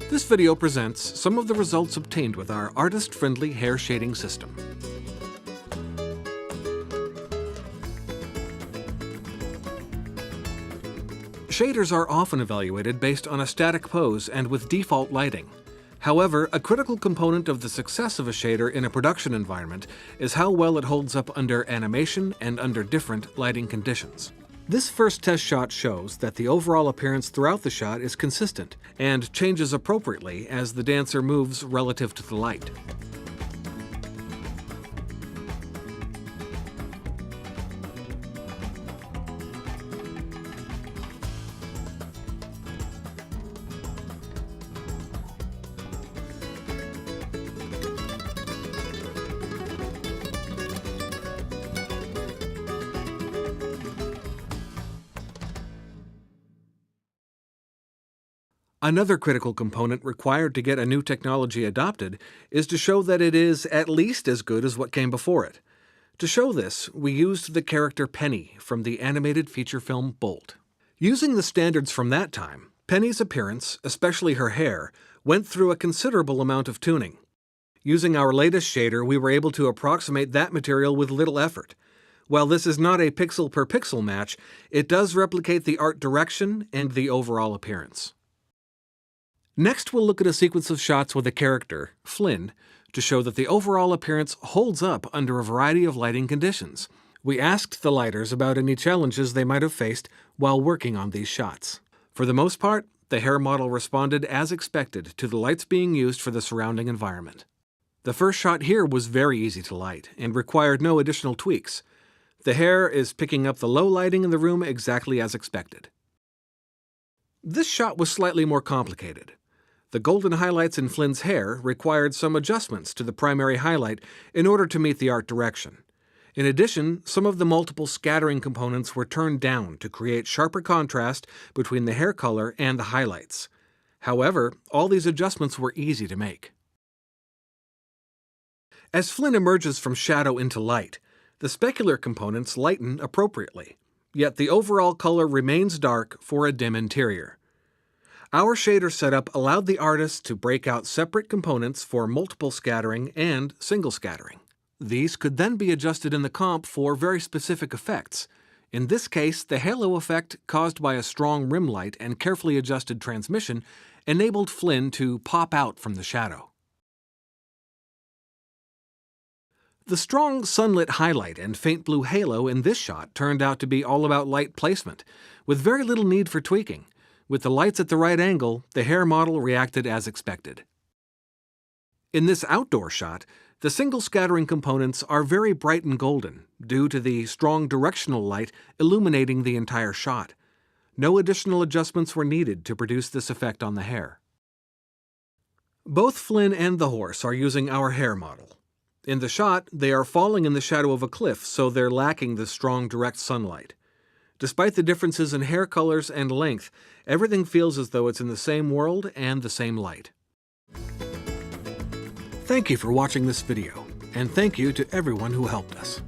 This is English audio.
This video presents some of the results obtained with our artist-friendly hair shading system. Shaders are often evaluated based on a static pose and with default lighting. However, a critical component of the success of a shader in a production environment is how well it holds up under animation and under different lighting conditions. This first test shot shows that the overall appearance throughout the shot is consistent and changes appropriately as the dancer moves relative to the light. Another critical component required to get a new technology adopted is to show that it is at least as good as what came before it. To show this, we used the character Penny from the animated feature film Bolt. Using the standards from that time, Penny's appearance, especially her hair, went through a considerable amount of tuning. Using our latest shader, we were able to approximate that material with little effort. While this is not a pixel-per-pixel match, it does replicate the art direction and the overall appearance. Next, we'll look at a sequence of shots with a character, Flynn, to show that the overall appearance holds up under a variety of lighting conditions. We asked the lighters about any challenges they might have faced while working on these shots. For the most part, the hair model responded as expected to the lights being used for the surrounding environment. The first shot here was very easy to light and required no additional tweaks. The hair is picking up the low lighting in the room exactly as expected. This shot was slightly more complicated. The golden highlights in Flynn's hair required some adjustments to the primary highlight in order to meet the art direction. In addition, some of the multiple scattering components were turned down to create sharper contrast between the hair color and the highlights. However, all these adjustments were easy to make. As Flynn emerges from shadow into light, the specular components lighten appropriately, yet the overall color remains dark for a dim interior. Our shader setup allowed the artist to break out separate components for multiple scattering and single scattering. These could then be adjusted in the comp for very specific effects. In this case, the halo effect caused by a strong rim light and carefully adjusted transmission enabled Flynn to pop out from the shadow. The strong sunlit highlight and faint blue halo in this shot turned out to be all about light placement, with very little need for tweaking. With the lights at the right angle, the hair model reacted as expected. In this outdoor shot, the single scattering components are very bright and golden due to the strong directional light illuminating the entire shot. No additional adjustments were needed to produce this effect on the hair. Both Flynn and the horse are using our hair model. In the shot, they are falling in the shadow of a cliff, so they're lacking the strong direct sunlight. Despite the differences in hair colors and length, everything feels as though it's in the same world and the same light. Thank you for watching this video, and thank you to everyone who helped us.